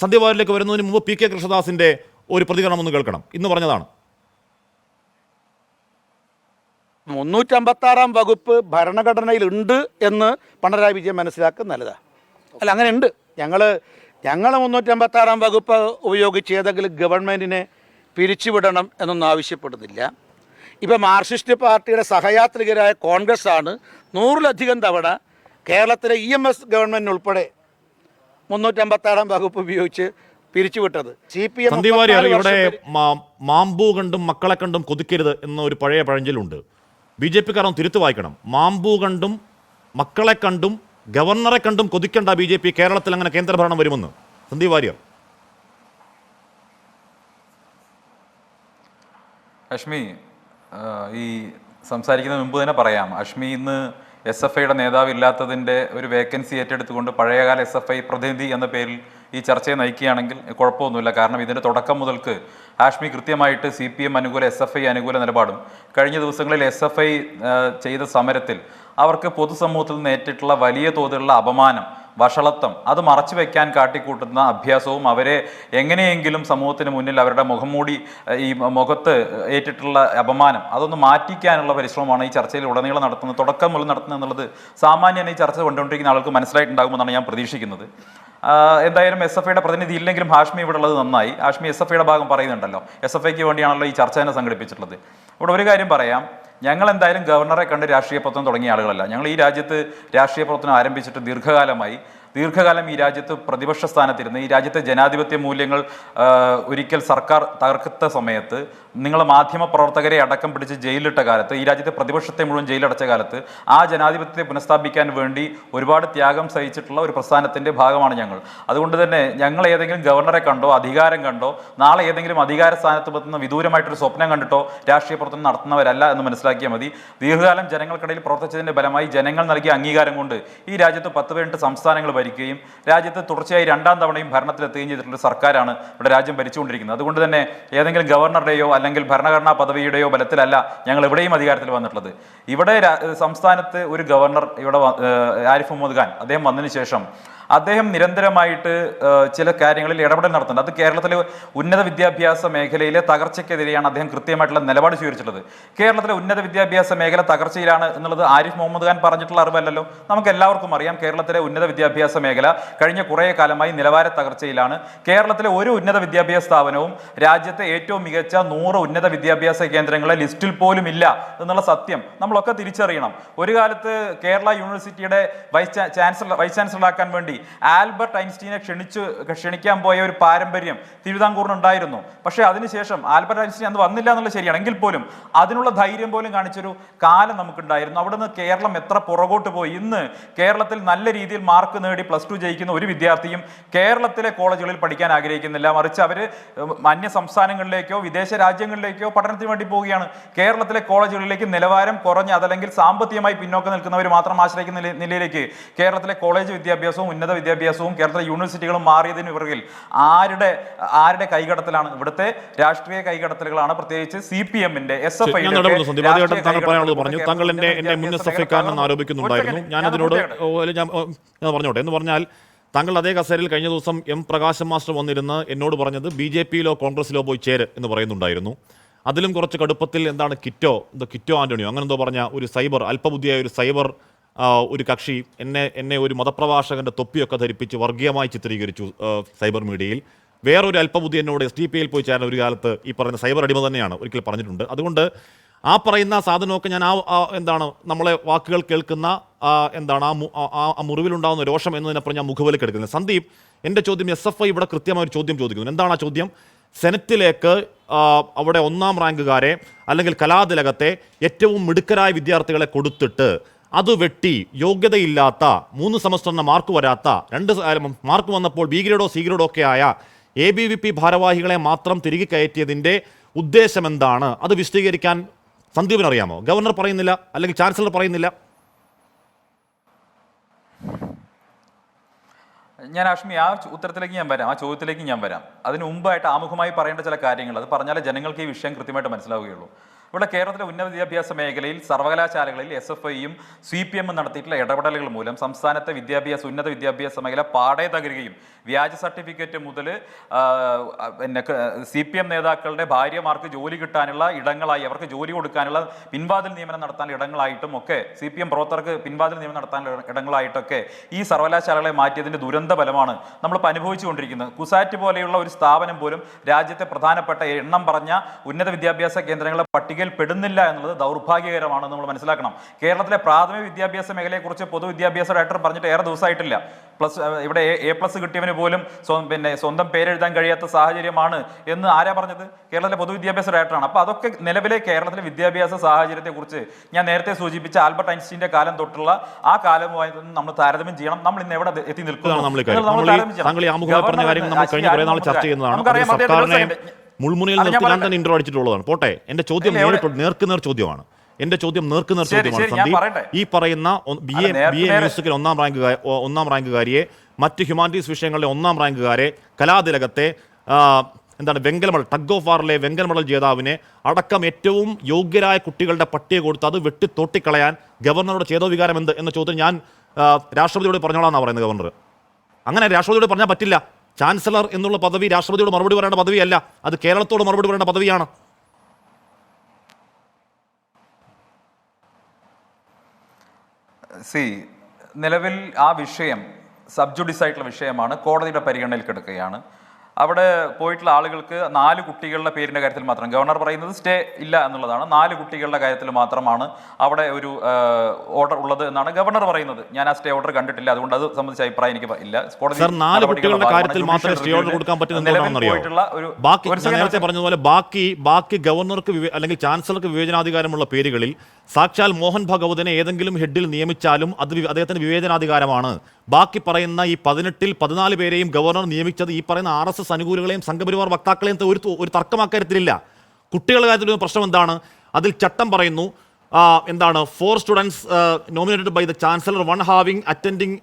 സന്ദീപ് വാര്യരിലേക്ക് വരുന്നതിന് മുമ്പ് P K കൃഷ്ണദാസിന്റെ ഒരു പ്രതികരണം ഒന്ന് കേൾക്കണം. ഇന്ന് പറഞ്ഞതാണ് 356 വകുപ്പ് ഭരണഘടനയിൽ ഉണ്ട് എന്ന് പിണറായി വിജയൻ മനസ്സിലാക്കുന്നത് നല്ലതാണ്. അല്ല, അങ്ങനെ ഉണ്ട്. ഞങ്ങൾ 356 വകുപ്പ് ഉപയോഗിച്ച് ഏതെങ്കിലും ഗവൺമെൻറ്റിനെ പിരിച്ചുവിടണം എന്നൊന്നും ആവശ്യപ്പെടുന്നില്ല. ഇപ്പം മാർക്സിസ്റ്റ് പാർട്ടിയുടെ സഹയാത്രികരായ കോൺഗ്രസ് ആണ് 100-ലധികം തവണ കേരളത്തിലെ EMS ഗവൺമെൻറ്റിനുൾപ്പെടെ 356 വകുപ്പ് ഉപയോഗിച്ച് പിരിച്ചുവിട്ടത്. സന്ദീപ് വാര്യർ, ഇവിടെ മാമ്പൂ കണ്ടും മക്കളെ കണ്ടും കൊതിക്കരുത് എന്ന ഒരു പഴയ പഴഞ്ചൊല്ലുണ്ട്. BJP-കാരൻ തിരുത്തു വായിക്കണം. മാമ്പൂ കണ്ടും മക്കളെ കണ്ടും ഗവർണറെ കണ്ടും കൊതിക്കേണ്ട BJP കേരളത്തിൽ അങ്ങനെ കേന്ദ്രഭരണം വരുമെന്ന്. സന്ദീപ് വാര്യർ. അഷ്മി, ഈ സംസാരിക്കുന്നതിന് മുമ്പ് തന്നെ പറയാം, അഷ്മി ഇന്ന് SFIയുടെ നേതാവ് ഇല്ലാത്തതിൻ്റെ ഒരു വേക്കൻസി ഏറ്റെടുത്തുകൊണ്ട് പഴയകാല SFI പ്രതിനിധി എന്ന പേരിൽ ഈ ചർച്ചയെ നയിക്കുകയാണെങ്കിൽ കുഴപ്പമൊന്നുമില്ല. കാരണം ഇതിൻ്റെ തുടക്കം മുതൽക്ക് ഹാഷ്മി കൃത്യമായിട്ട് CPM അനുകൂല SFI അനുകൂല നിലപാടും കഴിഞ്ഞ ദിവസങ്ങളിൽ SFI ചെയ്ത സമരത്തിൽ അവർക്ക് പൊതുസമൂഹത്തിൽ നിന്ന് ഏറ്റിട്ടുള്ള വലിയ തോതിലുള്ള അപമാനം, വഷളത്വം, അത് മറച്ചു വയ്ക്കാൻ കാട്ടിക്കൂട്ടുന്ന അഭ്യാസവും അവരെ എങ്ങനെയെങ്കിലും സമൂഹത്തിന് മുന്നിൽ അവരുടെ മുഖംമൂടി ഈ മുഖത്ത് ഏറ്റിട്ടുള്ള അപമാനം അതൊന്ന് മാറ്റിക്കാനുള്ള പരിശ്രമമാണ് ഈ ചർച്ചയിൽ ഉടനീളം നടത്തുന്നത്, തുടക്കം മുതൽ നടത്തുന്നത് എന്നുള്ളത് സാമാന്യം ഈ ചർച്ച കൊണ്ടുകൊണ്ടിരിക്കുന്ന ആൾക്ക് മനസ്സിലായിട്ടുണ്ടാകുമെന്നാണ് ഞാൻ പ്രതീക്ഷിക്കുന്നത്. എന്തായാലും SFIയുടെ പ്രതിനിധി ഇല്ലെങ്കിലും ഹാഷ്മി ഇവിടെ ഉള്ളത് നന്നായി. ഹാഷ്മി SFIയുടെ ഭാഗം പറയുന്നുണ്ടല്ലോ. SFIക്ക് വേണ്ടിയാണല്ലോ ഈ ചർച്ച തന്നെ സംഘടിപ്പിച്ചിട്ടുള്ളത്. ഇവിടെ ഒരു കാര്യം പറയാം, ഞങ്ങൾ എന്തായാലും ഗവർണറെ കണ്ട് രാഷ്ട്രീയ പ്രവർത്തനം തുടങ്ങിയ ആളുകളല്ല. ഞങ്ങൾ ഈ രാജ്യത്ത് രാഷ്ട്രീയ പ്രവർത്തനം ആരംഭിച്ചിട്ട് ദീർഘകാലം ഈ രാജ്യത്ത് പ്രതിപക്ഷ സ്ഥാനത്തിരുന്ന് ഈ രാജ്യത്തെ ജനാധിപത്യ മൂല്യങ്ങൾ ഒരിക്കൽ സർക്കാർ തകർത്ത സമയത്ത്, നിങ്ങൾ മാധ്യമ പ്രവർത്തകരെ അടക്കം പിടിച്ച് ജയിലിലിട്ട കാലത്ത്, ഈ രാജ്യത്തെ പ്രതിപക്ഷത്തെ മുഴുവൻ ജയിലടച്ച കാലത്ത് ആ ജനാധിപത്യത്തെ പുനഃസ്ഥാപിക്കാൻ വേണ്ടി ഒരുപാട് ത്യാഗം സഹിച്ചിട്ടുള്ള ഒരു പ്രസ്ഥാനത്തിൻ്റെ ഭാഗമാണ് ഞങ്ങൾ. അതുകൊണ്ട് തന്നെ ഞങ്ങൾ ഏതെങ്കിലും ഗവർണറെ കണ്ടോ അധികാരം കണ്ടോ നാളെ ഏതെങ്കിലും അധികാര സ്ഥാനത്ത് എത്തുന്ന വിദൂരമായിട്ടൊരു സ്വപ്നം കണ്ടിട്ടോ രാഷ്ട്രീയ പ്രവർത്തനം നടത്തുന്നവരല്ല എന്ന് മനസ്സിലാക്കിയാൽ മതി. ദീർഘകാലം ജനങ്ങൾക്കിടയിൽ പ്രവർത്തിച്ചതിൻ്റെ ഫലമായി ജനങ്ങൾ നൽകിയ അംഗീകാരം കൊണ്ട് ഈ രാജ്യത്ത് 10-18 സംസ്ഥാനങ്ങൾ ഭരിക്കുകയും രാജ്യത്ത് തുടർച്ചയായി 2ാം തവണയും ഭരണത്തിലെത്തുകയും ചെയ്തിട്ടുള്ള സർക്കാരാണ് ഇവിടെ രാജ്യം ഭരിച്ചുകൊണ്ടിരിക്കുന്നത്. അതുകൊണ്ട് തന്നെ ഏതെങ്കിലും ഗവർണറുടെയോ അല്ലെങ്കിൽ ഭരണഘടനാ പദവിയുടെയോ ബലത്തിലല്ല ഞങ്ങൾ എവിടെയും അധികാരത്തിൽ വന്നിട്ടുള്ളത്. ഇവിടെ സംസ്ഥാനത്ത് ഒരു ഗവർണർ ഇവിടെ ആരിഫ് മുഹമ്മദ് ഖാൻ അദ്ദേഹം വന്നതിന് ശേഷം അദ്ദേഹം നിരന്തരമായിട്ട് ചില കാര്യങ്ങളിൽ ഇടപെടൽ നടത്തുന്നുണ്ട്. അത് കേരളത്തിലെ ഉന്നത വിദ്യാഭ്യാസ മേഖലയിലെ തകർച്ചയ്ക്കെതിരെയാണ് അദ്ദേഹം കൃത്യമായിട്ടുള്ള നിലപാട് സ്വീകരിച്ചിട്ടുള്ളത്. കേരളത്തിലെ ഉന്നത വിദ്യാഭ്യാസ മേഖല തകർച്ചയിലാണ് എന്നുള്ളത് ആരിഫ് മുഹമ്മദ് ഖാൻ പറഞ്ഞിട്ടുള്ള അറിവല്ലല്ലോ, നമുക്ക് എല്ലാവർക്കും അറിയാം. കേരളത്തിലെ ഉന്നത വിദ്യാഭ്യാസ മേഖല കഴിഞ്ഞ കുറേ കാലമായി നിലവാര തകർച്ചയിലാണ്. കേരളത്തിലെ ഒരു ഉന്നത വിദ്യാഭ്യാസ സ്ഥാപനവും രാജ്യത്തെ ഏറ്റവും മികച്ച 100 ഉന്നത വിദ്യാഭ്യാസ കേന്ദ്രങ്ങളെ ലിസ്റ്റിൽ പോലും ഇല്ല എന്നുള്ള സത്യം നമ്മളൊക്കെ തിരിച്ചറിയണം. ഒരു കാലത്ത് കേരള യൂണിവേഴ്സിറ്റിയുടെ വൈസ് ചാൻസലറാക്കാൻ വേണ്ടി ആൽബർട്ട് ഐൻസ്റ്റീനെ ക്ഷണിക്കാൻ പോയ ഒരു പാരമ്പര്യം തിരുവിതാംകൂറിനുണ്ടായിരുന്നു. പക്ഷേ അതിനുശേഷം ആൽബർട്ട് ഐൻസ്റ്റീൻ അന്ന് വന്നില്ല എന്നുള്ള ശരിയാണ്, എങ്കിൽ പോലും അതിനുള്ള ധൈര്യം പോലും കാണിച്ചൊരു കാലം നമുക്കുണ്ടായിരുന്നു. അവിടുന്ന് കേരളം എത്ര പുറകോട്ട് പോയി. ഇന്ന് കേരളത്തിൽ നല്ല രീതിയിൽ മാർക്ക് നേടി +2 ജയിക്കുന്ന ഒരു വിദ്യാർത്ഥിയും കേരളത്തിലെ കോളേജുകളിൽ പഠിക്കാൻ ആഗ്രഹിക്കുന്നില്ല. മറിച്ച് അവർ അന്യ സംസ്ഥാനങ്ങളിലേക്കോ വിദേശ രാജ്യങ്ങളിലേക്കോ പഠനത്തിന് വേണ്ടി പോവുകയാണ്. കേരളത്തിലെ കോളേജുകളിലേക്ക് നിലവാരം കുറഞ്ഞ അതല്ലെങ്കിൽ സാമ്പത്തികമായി പിന്നോക്കം നിൽക്കുന്നവർ മാത്രം ആശ്രയിക്കുന്ന നിലയിലേക്ക് കേരളത്തിലെ കോളേജ് വിദ്യാഭ്യാസവും ഉന്നത വിദ്യാഭ്യാസവും കേരളത്തിലെ യൂണിവേഴ്സിറ്റികളും മാറിയതിന് പിറകിൽ ആരുടെ കൈകടത്തലാണ്? ഇവിടുത്തെ രാഷ്ട്രീയ കൈകടത്തലുകളാണ്. പ്രത്യേകിച്ച് CPM-ന്റെ SFIയുടെ താങ്കൾ എന്നെ മുൻ SFIക്കാരനെന്ന് ആരോപിക്കുന്നുണ്ടായിരുന്നു. ഞാനതിനോട് ഞാൻ പറഞ്ഞോട്ടെ എന്ന് പറഞ്ഞാൽ, താങ്കൾ അതേ കസേരയിൽ കഴിഞ്ഞ ദിവസം M പ്രകാശം മാസ്റ്റർ വന്നിരുന്ന് എന്നോട് പറഞ്ഞത് BJP-യിലോ കോൺഗ്രസിലോ പോയി ചേര് എന്ന് പറയുന്നുണ്ടായിരുന്നു. അതിലും കുറച്ച് കടുപ്പത്തിൽ എന്താണ് കിറ്റോ ആന്റണിയോ അങ്ങനെ എന്തോ പറഞ്ഞ ഒരു സൈബർ അല്പബുദ്ധിയായ ഒരു സൈബർ ഒരു കക്ഷി എന്നെ ഒരു മതപ്രഭാഷകന്റെ തൊപ്പിയൊക്കെ ധരിപ്പിച്ച് വർഗീയമായി ചിത്രീകരിച്ചു സൈബർ മീഡിയയിൽ. വേറൊരു അല്പബുദ്ധി എന്നോട് SDPയിൽ പോയി ചേരാൻ ഒരു കാലത്ത് ഈ പറയുന്ന സൈബർ അടിമ തന്നെയാണ് ഒരിക്കൽ പറഞ്ഞിട്ടുണ്ട്. അതുകൊണ്ട് ആ പറയുന്ന സാധനമൊക്കെ ഞാൻ നമ്മളെ വാക്കുകൾ കേൾക്കുന്ന ആ മുറിവിലുണ്ടാകുന്ന രോഷം എന്നതിനപ്പുറം ഞാൻ മുഖവിലേക്ക് എടുക്കുന്നത്. സന്ദീപ്, എൻ്റെ ചോദ്യം SFI ഇവിടെ കൃത്യമായ ഒരു ചോദ്യം ചോദിക്കുന്നു. എന്താണ് ആ ചോദ്യം? സെനറ്റിലേക്ക് അവിടെ 1ാം റാങ്കുകാരെ അല്ലെങ്കിൽ കലാതിലകത്തെ ഏറ്റവും മിടുക്കരായ വിദ്യാർത്ഥികളെ കൊടുത്തിട്ട് അത് വെട്ടി യോഗ്യതയില്ലാത്ത 3 സെമസ്റ്ററിന് മാർക്ക് വരാത്ത 2 മാർക്ക് വന്നപ്പോൾ B ഗ്രേഡോ C ഗ്രേഡോ ഒക്കെ ആയ ABVP ഭാരവാഹികളെ മാത്രം തിരികെ കയറ്റിയതിൻ്റെ ഉദ്ദേശം എന്താണ്? അത് വിശദീകരിക്കാൻ സന്ദീപിന് അറിയാമോ? ഗവർണർ പറയുന്നില്ല, അല്ലെങ്കിൽ ചാൻസലർ പറയുന്നില്ല. ഞാൻ അഷ്മി ആ ഉത്തരത്തിലേക്ക് ഞാൻ വരാം, ആ ചോദ്യത്തിലേക്ക് ഞാൻ വരാം. അതിന് മുമ്പായിട്ട് ആമുഖമായി പറയേണ്ട ചില കാര്യങ്ങൾ, അത് പറഞ്ഞാലേ ജനങ്ങൾക്ക് ഈ വിഷയം കൃത്യമായിട്ട് മനസ്സിലാവുകയുള്ളൂ. ഇവിടെ കേരളത്തിലെ ഉന്നത വിദ്യാഭ്യാസ മേഖലയിൽ സർവകലാശാലകളിൽ SFIയും CPM നടത്തിയിട്ടുള്ള ഇടപെടലുകൾ മൂലം സംസ്ഥാനത്തെ ഉന്നത വിദ്യാഭ്യാസ മേഖല പാടെ തകരുകയും വ്യാജ സർട്ടിഫിക്കറ്റ് മുതൽ പിന്നെ CPM നേതാക്കളുടെ ഭാര്യമാർക്ക് ജോലി കിട്ടാനുള്ള ഇടങ്ങളായി, അവർക്ക് ജോലി കൊടുക്കാനുള്ള പിൻവാതിൽ നിയമനം നടത്താൻ ഇടങ്ങളായിട്ടും ഒക്കെ, CPM പ്രവർത്തകർക്ക് പിൻവാതിൽ നിയമനം നടത്താൻ ഇടങ്ങളായിട്ടൊക്കെ ഈ സർവകലാശാലകളെ മാറ്റിയതിന്റെ ദുരന്ത ഫലമാണ് നമ്മളിപ്പോൾ അനുഭവിച്ചുകൊണ്ടിരിക്കുന്നത്. കുസാറ്റ് പോലെയുള്ള ഒരു സ്ഥാപനം പോലും രാജ്യത്തെ പ്രധാനപ്പെട്ട എണ്ണം പറഞ്ഞ ഉന്നത വിദ്യാഭ്യാസ കേന്ദ്രങ്ങളുടെ പട്ടികയിൽ പെടുന്നില്ല എന്നുള്ളത് ദൗർഭാഗ്യകരമാണെന്ന് നമ്മൾ മനസ്സിലാക്കണം. കേരളത്തിലെ പ്രാഥമിക വിദ്യാഭ്യാസ മേഖലയെക്കുറിച്ച് പൊതുവിദ്യാഭ്യാസ ഡയറക്ടർ പറഞ്ഞിട്ട് ഏറെ ദിവസമായിട്ടില്ല. ഇവിടെ A+ കിട്ടിയവന് പോലും പിന്നെ സ്വന്തം പേരെഴുതാൻ കഴിയാത്ത സാഹചര്യമാണ് എന്ന് ആരാ പറഞ്ഞത്? കേരളത്തിലെ പൊതുവിദ്യാഭ്യാസ ഡയറക്ടറാണ്. അപ്പോൾ അതൊക്കെ നിലവിലെ കേരളത്തിലെ വിദ്യാഭ്യാസ സാഹചര്യത്തെക്കുറിച്ച് ഞാൻ നേരത്തെ സൂചിപ്പിച്ച ആൽബർട്ട് ഐൻസ്റ്റീന്റെ കാലം തൊട്ടുള്ള ആ കാലവുമായി നമ്മൾ താരതമ്യം ചെയ്യണം. നമ്മൾ ഇന്ന് എവിടെ എത്തി നിൽക്കുന്നു? മുൾമുനയിൽ നിർത്തി ഞാൻ തന്നെ ഇന്റർ അടിച്ചിട്ടുള്ളതാണ്. പോട്ടെ, എന്റെ ചോദ്യം നേർക്കുനേർ ചോദ്യമാണ്. എന്റെ ചോദ്യം നേർക്കുനേർ ചോദ്യമാണ് സന്ദീപ്. ഈ പറയുന്ന BA മ്യൂസിക്കിൽ ഒന്നാം റാങ്കുകാരിയെ, മറ്റ് ഹ്യൂമാനിറ്റീസ് വിഷയങ്ങളിലെ 1ാം റാങ്കുകാരെ, കലാതിലകത്തെ എന്താണ് വെങ്കല മെഡൽ, ടഗ് ഓഫ് വാറിലെ വെങ്കല മെഡൽ ജേതാവിനെ അടക്കം ഏറ്റവും യോഗ്യരായ കുട്ടികളുടെ പട്ടിക കൊടുത്ത് അത് വെട്ടി തോട്ടിക്കളയാൻ ഗവർണറുടെ ചേതോവികാരം എന്ത് എന്ന ചോദ്യം ഞാൻ രാഷ്ട്രപതിയോട് പറഞ്ഞോളാന്നാണ് പറയുന്നത് ഗവർണർ. അങ്ങനെ രാഷ്ട്രപതിയോട് പറഞ്ഞാൽ പറ്റില്ല. ചാൻസലർ എന്നുള്ള പദവി രാഷ്ട്രപതിയോട് മറുപടി പറയേണ്ട പദവിയല്ല, അത് കേരളത്തോട് മറുപടി പറയേണ്ട പദവിയാണ്. നിലവിൽ ആ വിഷയം സബ്ജുഡിസ് ആയിട്ടുള്ള വിഷയമാണ്, കോടതിയുടെ പരിഗണനയിൽ കിടക്കുകയാണ്. അവിടെ പോയിട്ടുള്ള ആളുകൾക്ക് 4 കുട്ടികളുടെ പേരിൻ്റെ കാര്യത്തിൽ മാത്രം ഗവർണർ പറയുന്നത് സ്റ്റേ ഇല്ല എന്നുള്ളതാണ്. 4 കുട്ടികളുടെ കാര്യത്തിൽ മാത്രമാണ് അവിടെ ഒരു ഓർഡർ ഉള്ളത് എന്നാണ് ഗവർണർ പറയുന്നത്. ഞാൻ ആ സ്റ്റേ ഓർഡർ കണ്ടിട്ടില്ല, അതുകൊണ്ട് അത് സംബന്ധിച്ച അഭിപ്രായം എനിക്ക് ഇല്ല. നേരത്തെ പറഞ്ഞതുപോലെ ബാക്കി ഗവർണർക്ക് അല്ലെങ്കിൽ ചാൻസലർക്ക് വിവേചനാധികാരമുള്ള പേരുകളിൽ സാക്ഷാൽ മോഹൻ ഭഗവതിനെ ഏതെങ്കിലും ഹെഡിൽ നിയമിച്ചാലും അത് അദ്ദേഹത്തിന് വിവേചനാധികാരമാണ്. ബാക്കി പറയുന്ന ഈ 18-ൽ 14 പേരെയും ഗവർണർ നിയമിച്ചത് ഈ പറയുന്ന RSS അനുകൂലികളെയും സംഘപരിവാർ വക്താക്കളെയും ഒരു തർക്കമാക്കാര്യത്തിലില്ല. കുട്ടികളുടെ കാര്യത്തിൽ പ്രശ്നം എന്താണ്? അതിൽ ചട്ടം പറയുന്നു എന്താണ് 4 students nominated by the chancellor, 1 having attending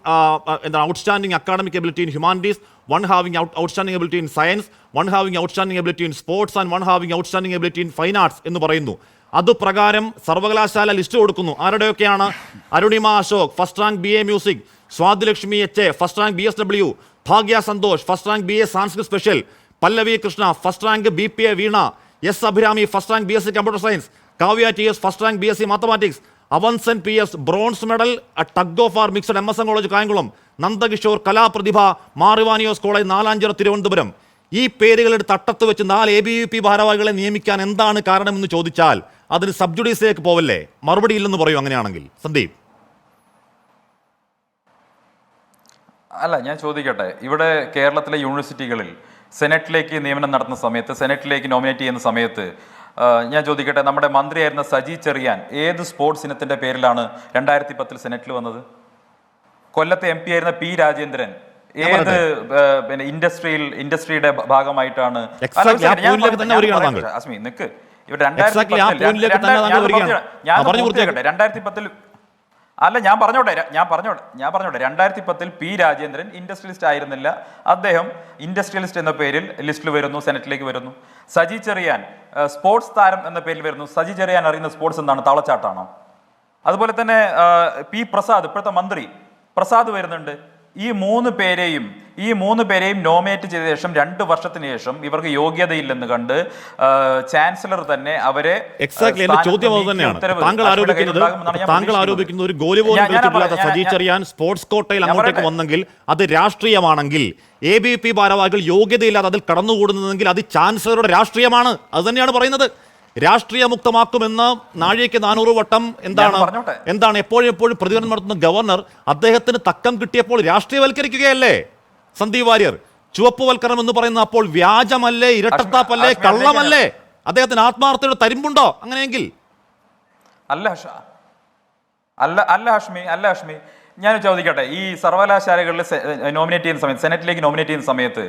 എന്താണ് outstanding academic ability in humanities, 1 having outstanding ability in science, 1 having outstanding ability in sports and 1 having outstanding ability in fine arts എന്ന് പറയുന്നു. അതുപ്രകാരം സർവകലാശാല ലിസ്റ്റ് കൊടുക്കുന്നു. ആരുടെയൊക്കെയാണ്? Arunima Ashok first rank BA music, Swathilakshmi HA first rank BSW, Bhagya Santhosh first rank BA Sanskrit special, Pallavi Krishna first rank BPA Veena, S Abhirami first rank BSc computer science, Kavya TS first rank BSc mathematics, അവൻസൻ PS bronze medal tug of war mixed MSN college Kayamkulam, Nandakishore കലാപ്രതിഭ Mar Ivanios college Nalanchira Thiruvananthapuram. ഈ പേരുകളുടെ തട്ടത്ത് വെച്ച് 4 ABVP ഭാരവാഹികളെ നിയമിക്കാൻ എന്താണ് കാരണമെന്ന് ചോദിച്ചാൽ അതിന് സബ്ജുഡീസിലേക്ക് പോവല്ലേ? മറുപടി ഇല്ലെന്ന് പറയൂ അങ്ങനെയാണെങ്കിൽ സന്ദീപ്. അല്ല, ഞാൻ ചോദിക്കട്ടെ, ഇവിടെ കേരളത്തിലെ യൂണിവേഴ്സിറ്റികളിൽ സെനറ്റിലേക്ക് നിയമനം നടത്തുന്ന സമയത്ത്, സെനറ്റിലേക്ക് നോമിനേറ്റ് ചെയ്യുന്ന സമയത്ത് ഞാൻ ചോദിക്കട്ടെ, നമ്മുടെ മന്ത്രിയായിരുന്ന സജി ചെറിയാൻ ഏത് സ്പോർട്സ് ഇനത്തിന്റെ പേരിലാണ് 2010 സെനറ്റിൽ വന്നത്? കൊല്ലത്തെ MP ആയിരുന്ന P രാജേന്ദ്രൻ ഏത് പിന്നെ ഇൻഡസ്ട്രിയുടെ ഭാഗമായിട്ടാണ്? അസ്മി നിക്ക്, ഇവിടെ 2010 അല്ല, ഞാൻ പറഞ്ഞോട്ടെ 2010 P രാജേന്ദ്രൻ ഇൻഡസ്ട്രിയലിസ്റ്റ് ആയിരുന്നില്ല. അദ്ദേഹം ഇൻഡസ്ട്രിയലിസ്റ്റ് എന്ന പേരിൽ ലിസ്റ്റിൽ വരുന്നു, സെനറ്റിലേക്ക് വരുന്നു. സജി ചെറിയാൻ സ്പോർട്സ് താരം എന്ന പേരിൽ വരുന്നു. സജി ചെറിയാൻ അറിയുന്ന സ്പോർട്സ് എന്താണ്? താളച്ചാട്ടാണോ? അതുപോലെ തന്നെ P പ്രസാദ്, ഇപ്പോഴത്തെ മന്ത്രി പ്രസാദ് വരുന്നുണ്ട്. ഈ മൂന്ന് പേരെയും നോമിനേറ്റ് ചെയ്ത ശേഷം 2 വർഷത്തിന് ശേഷം ഇവർക്ക് യോഗ്യതയില്ലെന്ന് കണ്ട് ചാൻസലർ തന്നെ അവരെ താങ്കൾ ആരോപിക്കുന്ന ഒരു ഗോലി പോലും കളിച്ചിട്ടില്ലാത്ത സജി ചെറിയാൻ സ്പോർട്സ് കോട്ടയിൽ അങ്ങോട്ടേക്ക് വന്നെങ്കിൽ അത് രാഷ്ട്രീയമാണെങ്കിൽ, ABVP ഭാരവാഹികൾ യോഗ്യതയില്ലാതെ അതിൽ കടന്നുകൂടുന്നതെങ്കിൽ അത് ചാൻസലറുടെ രാഷ്ട്രീയമാണ്. അത് തന്നെയാണ് പറയുന്നത്. രാഷ്ട്രീയ മുക്തമാക്കുമെന്ന് നാഴികയ്ക്ക് 400 വട്ടം എന്താണ് എപ്പോഴും പ്രതികരണം നടത്തുന്ന ഗവർണർ അദ്ദേഹത്തിന് തക്കം കിട്ടിയപ്പോൾ രാഷ്ട്രീയവൽക്കരിക്കുകയല്ലേ സന്ദീപ് വാര്യർ? ചുവപ്പുവൽക്കരണം എന്ന് പറയുന്ന അപ്പോൾ വ്യാജമല്ലേ, ഇരട്ടത്താപ്പല്ലേ, കള്ളമല്ലേ? അദ്ദേഹത്തിന് ആത്മാർത്ഥയുടെ തരിമ്പുണ്ടോ അങ്ങനെയെങ്കിൽ? അല്ല ഹാഷ്മി, ഞാൻ ചോദിക്കട്ടെ, ഈ സർവകലാശാലകളിൽ നോമിനേറ്റ് ചെയ്യുന്ന സമയത്ത്, സെനറ്റിലേക്ക് നോമിനേറ്റ് ചെയ്യുന്ന സമയത്ത്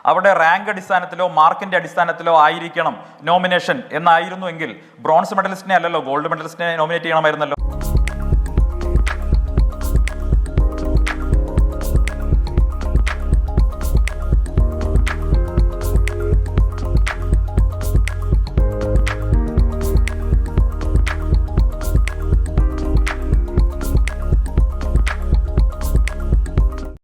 അവിടെ റാങ്ക് അടിസ്ഥാനത്തിലോ മാർക്കിന്റെ അടിസ്ഥാനത്തിലോ ആയിരിക്കണം നോമിനേഷൻ എന്നായിരുന്നുവെങ്കിൽ ബ്രോൺസ് മെഡലിസ്റ്റിനെ അല്ലല്ലോ ഗോൾഡ് മെഡലിസ്റ്റിനെ നോമിനേറ്റ് ചെയ്യണമായിരുന്നല്ലോ.